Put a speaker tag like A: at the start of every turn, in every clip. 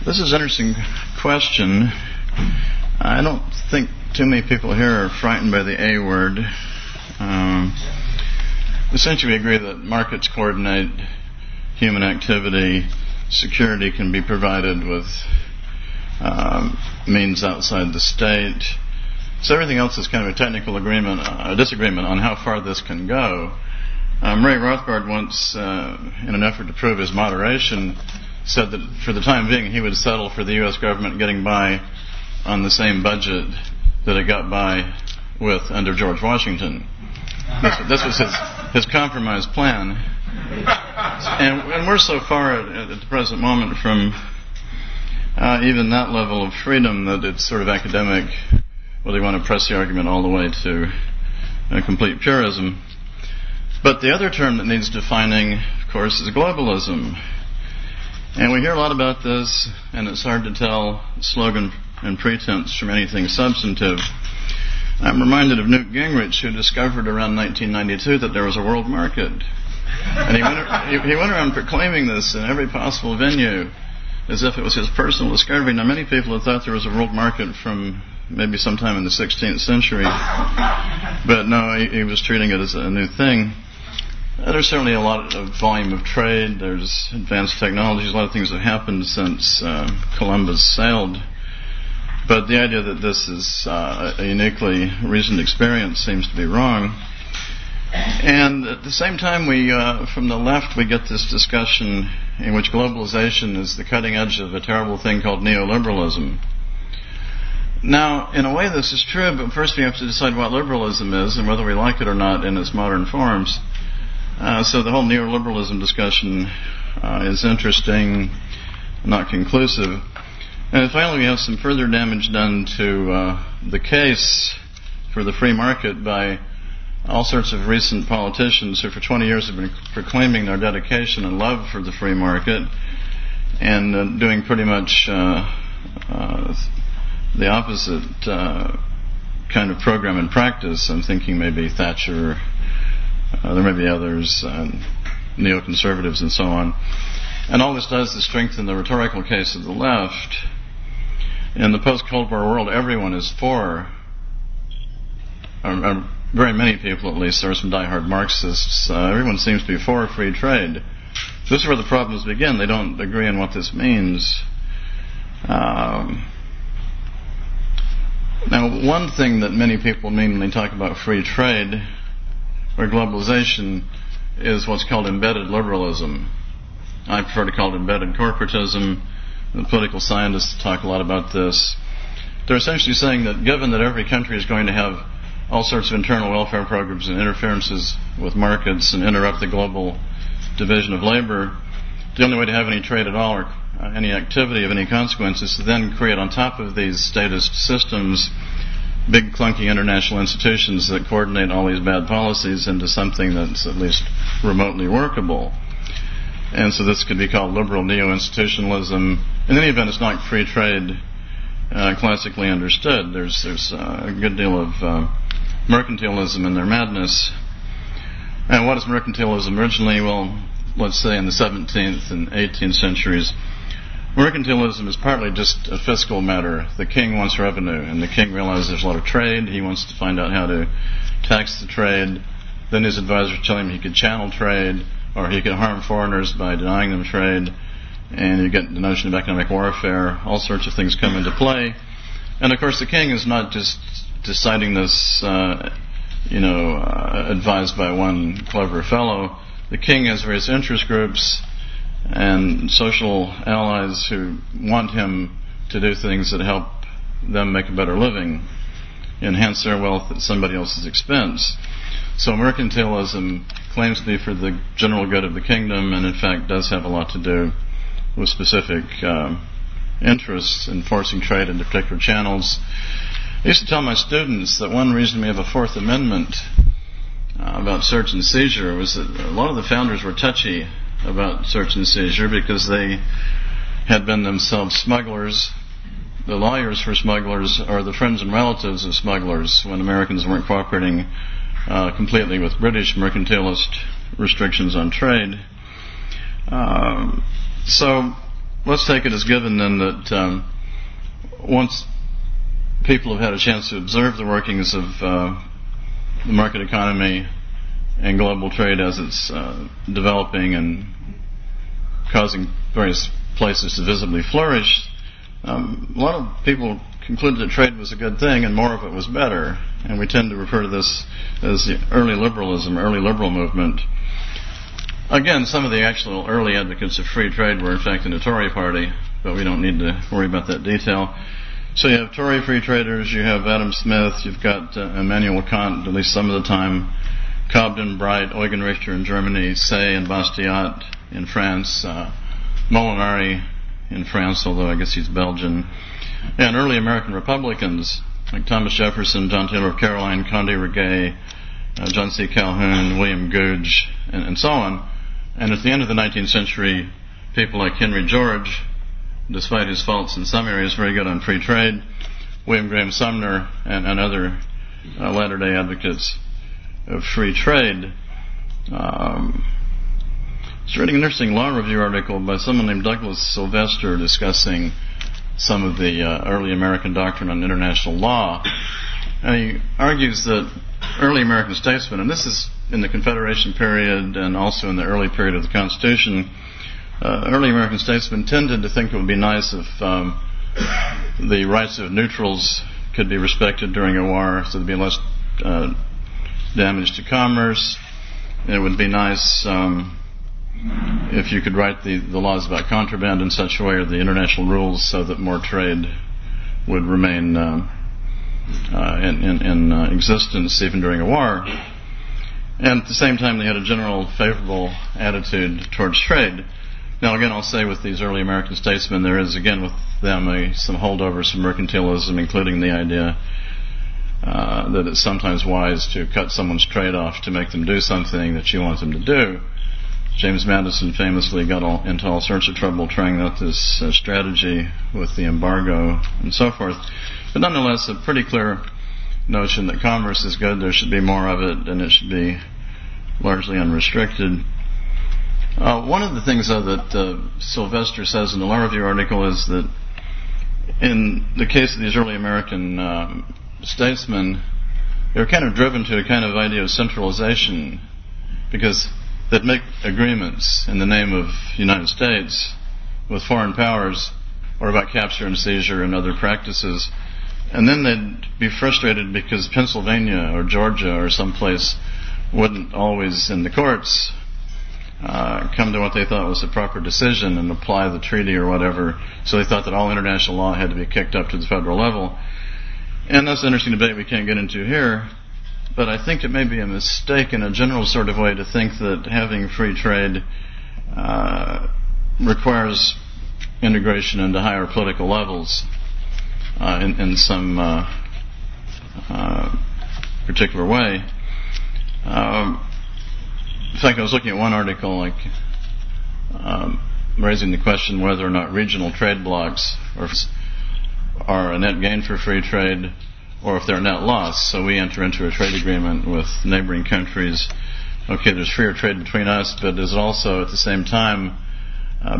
A: This is an interesting question. I don't think too many people here are frightened by the A word. Essentially, we agree that markets coordinate human activity. Security can be provided with means outside the state. So everything else is kind of a technical agreement, a disagreement on how far this can go. Ray Rothbard once, in an effort to prove his moderation, said that for the time being he would settle for the U.S. government getting by on the same budget that it got by with under George Washington. This was his compromise plan. And we're so far at the present moment from even that level of freedom that it's sort of academic, whether you want to press the argument all the way to complete purism. But the other term that needs defining, of course, is globalism. And we hear a lot about this, and it's hard to tell slogan and pretense from anything substantive. I'm reminded of Newt Gingrich, who discovered around 1992 that there was a world market. And he went around proclaiming this in every possible venue as if it was his personal discovery. Now, many people have thought there was a world market from maybe sometime in the 16th century. But no, he was treating it as a new thing. There's certainly a lot of volume of trade. There's advanced technologies. A lot of things have happened since Columbus sailed. But the idea that this is a uniquely reasoned experience seems to be wrong. And at the same time, we, from the left, we get this discussion in which globalization is the cutting edge of a terrible thing called neoliberalism. Now, in a way, this is true, but first we have to decide what liberalism is and whether we like it or not in its modern forms. So the whole neoliberalism discussion is interesting, not conclusive. And finally, we have some further damage done to the case for the free market by all sorts of recent politicians who for 20 years have been proclaiming their dedication and love for the free market and doing pretty much the opposite kind of program and practice. I'm thinking maybe Thatcher, there may be others, neoconservatives and so on. And all this does is strengthen the rhetorical case of the left. In the post-Cold War world, everyone is for, or very many people at least, there are some diehard Marxists, everyone seems to be for free trade. This is where the problems begin. They don't agree on what this means. Now, one thing that many people mean when they talk about free trade or globalization is what's called embedded liberalism. I prefer to call it embedded corporatism. The political scientists talk a lot about this. They're essentially saying that given that every country is going to have all sorts of internal welfare programs and interferences with markets and interrupt the global division of labor, the only way to have any trade at all or any activity of any consequence is to then create on top of these statist systems big clunky international institutions that coordinate all these bad policies into something that's at least remotely workable. And so this could be called liberal neo-institutionalism. In any event, it's not free trade classically understood. There's a good deal of mercantilism in their madness. And what is mercantilism originally? Well, let's say in the 17th and 18th centuries, mercantilism is partly just a fiscal matter. The king wants revenue, and the king realizes there's a lot of trade. He wants to find out how to tax the trade. Then his advisors tell him he could channel trade, or he could harm foreigners by denying them trade, and you get the notion of economic warfare. All sorts of things come into play. And of course the king is not just deciding this, advised by one clever fellow. The king has various interest groups and social allies who want him to do things that help them make a better living, enhance their wealth at somebody else's expense. So mercantilism claims to be for the general good of the kingdom, and in fact does have a lot to do with specific interests in forcing trade into particular channels. I used to tell my students that one reason we have a Fourth Amendment about search and seizure was that a lot of the founders were touchy about search and seizure because they had been themselves smugglers. The lawyers for smugglers are the friends and relatives of smugglers when Americans weren't cooperating completely with British mercantilist restrictions on trade. So let's take it as given then that once people have had a chance to observe the workings of the market economy and global trade as it's developing and causing various places to visibly flourish, a lot of people concluded that trade was a good thing and more of it was better. And we tend to refer to this as the early liberalism, early liberal movement. Again, some of the actual early advocates of free trade were in fact in the Tory party, but we don't need to worry about that detail. So you have Tory free traders, you have Adam Smith, you've got Immanuel Kant, at least some of the time, Cobden, Bright, Eugen Richter in Germany, Say and Bastiat in France, Molinari in France, although I guess he's Belgian, and early American Republicans like Thomas Jefferson, John Taylor of Caroline, Condé Reguet, John C. Calhoun, William Gouge, and so on. And at the end of the 19th century, people like Henry George, despite his faults in some areas, very good on free trade, William Graham Sumner, and other latter-day advocates of free trade. I was reading an interesting law review article by someone named Douglas Sylvester discussing some of the early American doctrine on international law. And he argues that early American statesmen, and this is in the Confederation period and also in the early period of the Constitution, early American statesmen tended to think it would be nice if the rights of neutrals could be respected during a war, so there'd be less damage to commerce. It would be nice if you could write the laws about contraband in such a way, or the international rules, so that more trade would remain in existence even during a war. And at the same time, they had a general favorable attitude towards trade. Now, again, I'll say with these early American statesmen, there is, again, with them some holdovers from mercantilism, including the idea that it's sometimes wise to cut someone's trade off to make them do something that you want them to do. James Madison famously got into all sorts of trouble trying out this strategy with the embargo and so forth. But nonetheless, a pretty clear notion that commerce is good, there should be more of it, and it should be largely unrestricted. One of the things, though, that Sylvester says in the law review article is that in the case of these early American statesmen, they were kind of driven to a kind of idea of centralization, because they'd make agreements in the name of the United States with foreign powers, or about capture and seizure and other practices, and then they'd be frustrated because Pennsylvania or Georgia or someplace wouldn't always, in the courts, come to what they thought was the proper decision and apply the treaty or whatever. So they thought that all international law had to be kicked up to the federal level. And that's an interesting debate we can't get into here, but I think it may be a mistake in a general sort of way to think that having free trade requires integration into higher political levels in some particular way. In fact, I was looking at one article raising the question whether or not regional trade blocs are a net gain for free trade or if they're a net loss. So we enter into a trade agreement with neighboring countries. Okay, there's freer trade between us, but does it also at the same time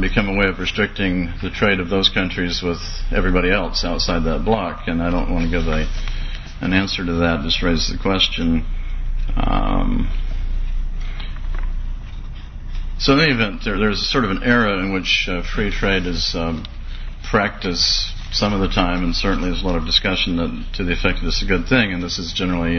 A: become a way of restricting the trade of those countries with everybody else outside that bloc? And I don't want to give an answer to that, just raise the question. So in any event, there's sort of an era in which free trade is practiced some of the time, and certainly there's a lot of discussion that to the effect that this is a good thing, and this is generally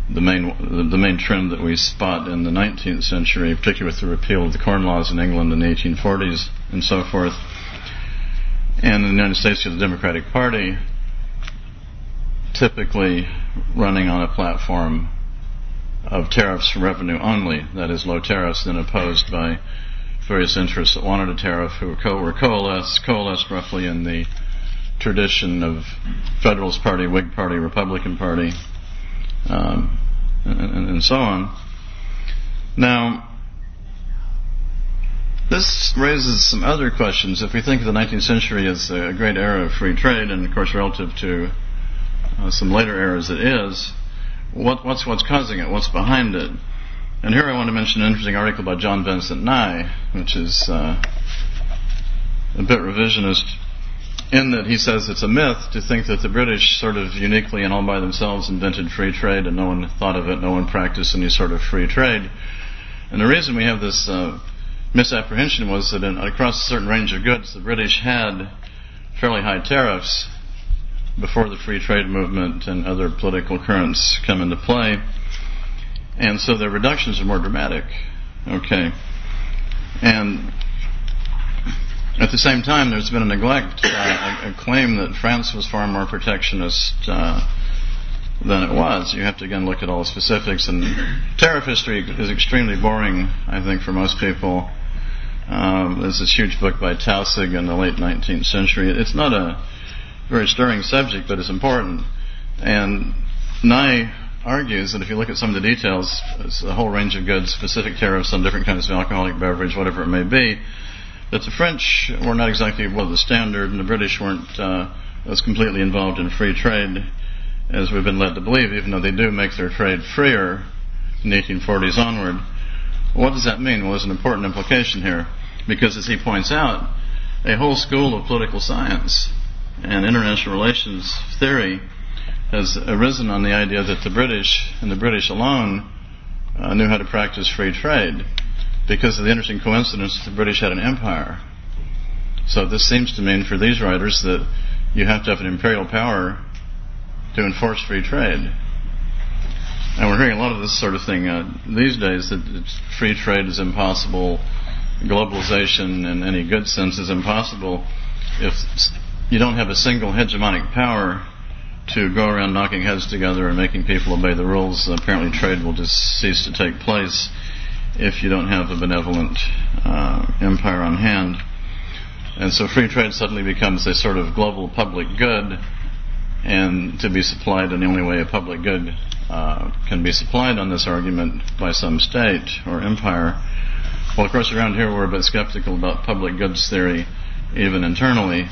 A: the main trend that we spot in the 19th century, particularly with the repeal of the Corn Laws in England in the 1840s and so forth. And in the United States, you have the Democratic Party typically running on a platform of tariffs from revenue only, that is, low tariffs, then opposed by various interests that wanted a tariff, who were coalesced roughly in the tradition of Federalist Party, Whig Party, Republican Party, and so on. Now, this raises some other questions. If we think of the 19th century as a great era of free trade, and of course relative to some later eras it is, what's causing it? What's behind it? And here I want to mention an interesting article by John Vincent Nye, which is a bit revisionist, in that he says it's a myth to think that the British sort of uniquely and all by themselves invented free trade and no one thought of it, no one practiced any sort of free trade. And the reason we have this misapprehension was that across a certain range of goods, the British had fairly high tariffs before the free trade movement and other political currents come into play. And so their reductions are more dramatic. Okay. And at the same time, there's been a neglect, a claim that France was far more protectionist than it was. You have to, again, look at all the specifics. And tariff history is extremely boring, I think, for most people. There's this huge book by Taussig in the late 19th century. It's not a very stirring subject, but it's important. And Nye argues that if you look at some of the details, it's a whole range of goods, specific tariffs on different kinds of alcoholic beverage, whatever it may be, that the French were not exactly above the standard, and the British weren't as completely involved in free trade as we've been led to believe, even though they do make their trade freer in the 1840s onward. What does that mean? Well, there's an important implication here, because as he points out, a whole school of political science and international relations theory has arisen on the idea that the British, and the British alone, knew how to practice free trade, because of the interesting coincidence that the British had an empire. So this seems to mean for these writers that you have to have an imperial power to enforce free trade. And we're hearing a lot of this sort of thing these days, that free trade is impossible, globalization in any good sense is impossible if you don't have a single hegemonic power to go around knocking heads together and making people obey the rules. Apparently trade will just cease to take place if you don't have a benevolent empire on hand. And so free trade suddenly becomes a sort of global public good, and to be supplied in the only way a public good can be supplied on this argument by some state or empire. Well, of course, around here we're a bit skeptical about public goods theory, even internally.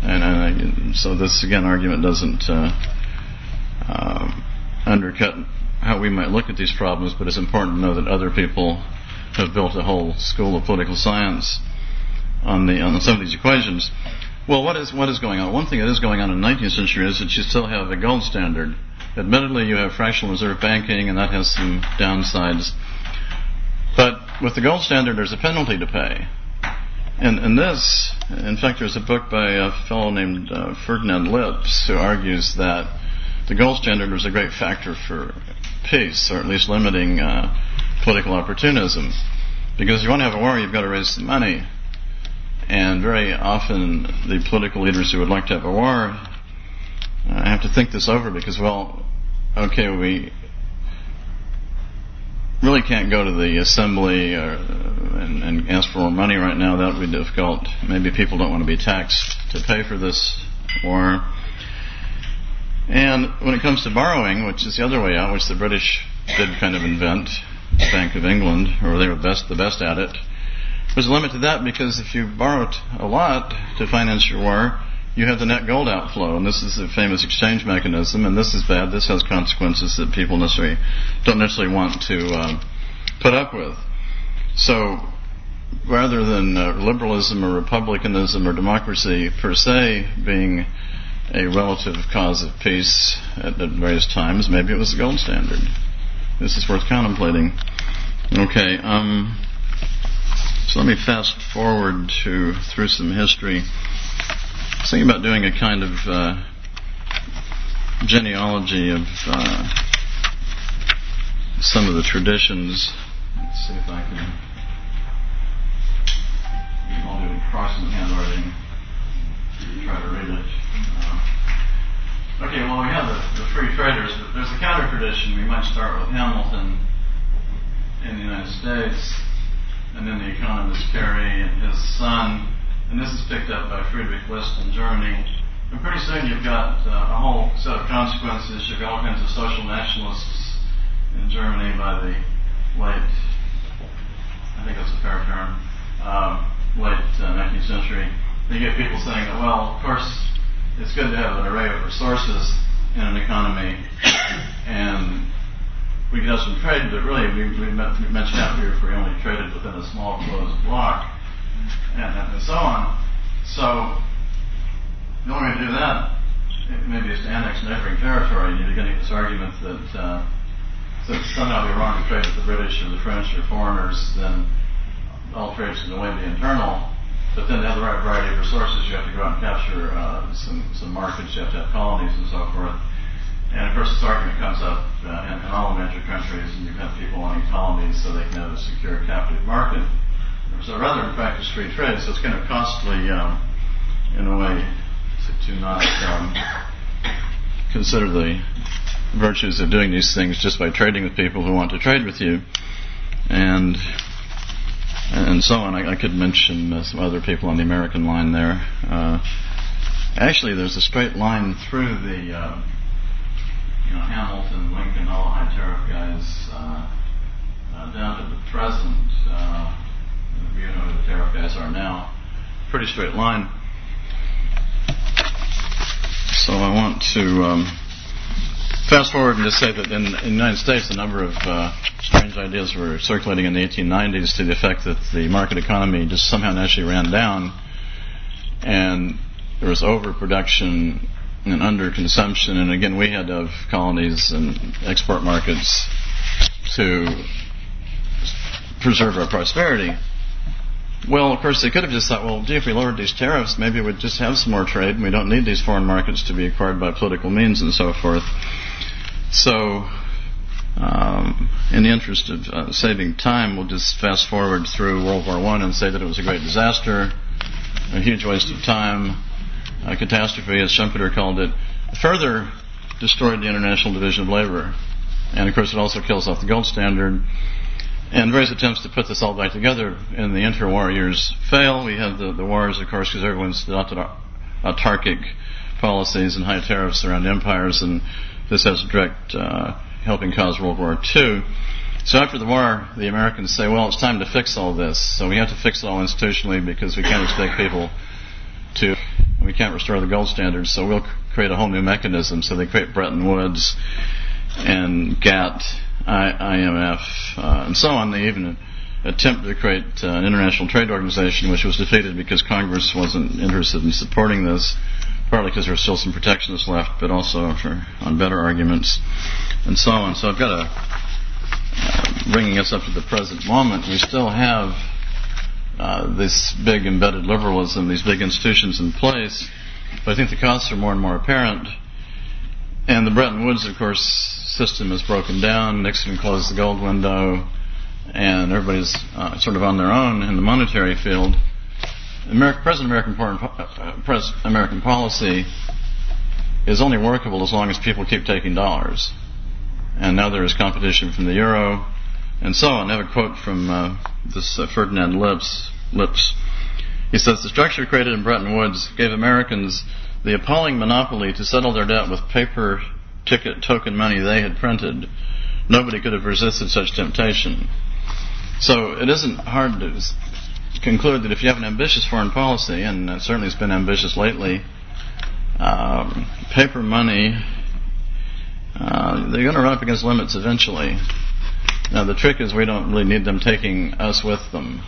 A: And so this, again, argument doesn't undercut how we might look at these problems, but it's important to know that other people have built a whole school of political science on some of these equations. Well, what is going on? One thing that is going on in the 19th century is that you still have a gold standard. Admittedly, you have fractional reserve banking, and that has some downsides. But with the gold standard, there's a penalty to pay. And this, in fact, there's a book by a fellow named Ferdinand Lips, who argues that the gold standard was a great factor for peace, or at least limiting political opportunism. Because if you want to have a war, you've got to raise some money. And very often the political leaders who would like to have a war have to think this over, because, well, okay, we really can't go to the assembly and ask for more money right now. That would be difficult. Maybe people don't want to be taxed to pay for this war. And when it comes to borrowing, which is the other way out, which the British did kind of invent, the Bank of England, or they were the best at it, there's a limit to that, because if you borrowed a lot to finance your war, you have the net gold outflow, and this is the famous exchange mechanism, and this is bad. This has consequences that people don't necessarily want to put up with. So rather than liberalism or republicanism or democracy per se being a relative cause of peace at various times, maybe it was the gold standard. This is worth contemplating. Okay, so let me fast forward through some history. I was thinking about doing a kind of genealogy of some of the traditions. Let's see if I can. I'll do approximate handwriting. Try to read it. Okay, well, we have the free traders, but there's a counter tradition. We might start with Hamilton in the United States, and then the economist Carey and his son, and this is picked up by Friedrich List in Germany. And pretty soon you've got a whole set of consequences. You've got all kinds of social nationalists in Germany by the late, I think that's a fair term, late 19th century. You get people saying that, well, of course, it's good to have an array of resources in an economy, and we could have some trade, but really we mentioned out here if we only traded within a small closed block and so on. So the only way to do that maybe is to annex neighboring territory. You're getting this argument that somehow it'd be wrong to trade with the British or the French or foreigners, then all trade should in a way be internal. But then to have the right variety of resources, you have to go out and capture some markets, you have to have colonies and so forth. And of course this argument comes up in all major countries, and you have people wanting colonies so they can have a secure captive market. So rather than practice free trade, so it's kind of costly in a way to not consider the virtues of doing these things just by trading with people who want to trade with you, and so on. I could mention some other people on the American line there. Actually, there's a straight line through the Hamilton, Lincoln, all high tariff guys down to the present. You know who the tariff guys are now. Pretty straight line. So I want to fast forward and just say that in the United States, a number of strange ideas were circulating in the 1890s to the effect that the market economy just somehow naturally ran down, and there was overproduction and underconsumption, and again we had to have colonies and export markets to preserve our prosperity. Well, of course, they could have just thought, well, gee, if we lowered these tariffs, maybe we'd just have some more trade, and we don't need these foreign markets to be acquired by political means and so forth. So, in the interest of saving time, we'll just fast forward through World War I and say that it was a great disaster, a huge waste of time, a catastrophe, as Schumpeter called it. Further destroyed the international division of labor. And, of course, it also kills off the gold standard. And various attempts to put this all back together in the interwar years fail. We have the wars, of course, because everyone's adopted autarkic policies and high tariffs around empires, and this has a direct helping cause World War II. So after the war, the Americans say, well, it's time to fix all this. So we have to fix it all institutionally because we can't expect people we can't restore the gold standard, so we'll create a whole new mechanism. So they create Bretton Woods and GATT, IMF, and so on. They even attempt to create an international trade organization, which was defeated because Congress wasn't interested in supporting this, partly because there were still some protectionists left, but also on better arguments, and so on. So I've got bringing us up to the present moment, we still have this big embedded liberalism, these big institutions in place, but I think the costs are more and more apparent. And the Bretton Woods, of course, system is broken down. Nixon closed the gold window, and everybody's sort of on their own in the monetary field. Present American policy is only workable as long as people keep taking dollars. And now there is competition from the euro, and so on. I have a quote from this Ferdinand Lips. He says, "The structure created in Bretton Woods gave Americans the appalling monopoly to settle their debt with paper ticket token money they had printed. Nobody could have resisted such temptation." So it isn't hard to conclude that if you have an ambitious foreign policy, and certainly it's been ambitious lately, paper money, they're going to run up against limits eventually. Now the trick is we don't really need them taking us with them,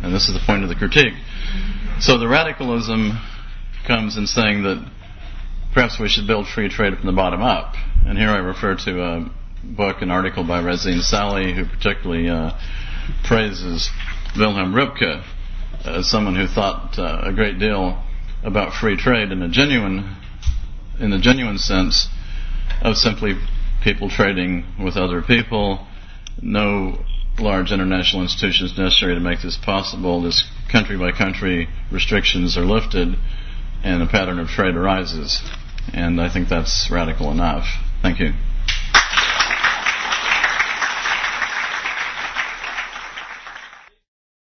A: and this is the point of the critique. So the radicalism comes in saying that perhaps we should build free trade from the bottom up. And here I refer to a book, an article by Razin Saleh, who particularly praises Wilhelm Röpke as someone who thought a great deal about free trade in the genuine sense of simply people trading with other people, no large international institutions necessary to make this possible. This country by country restrictions are lifted, and a pattern of trade arises. And I think that's radical enough. Thank you.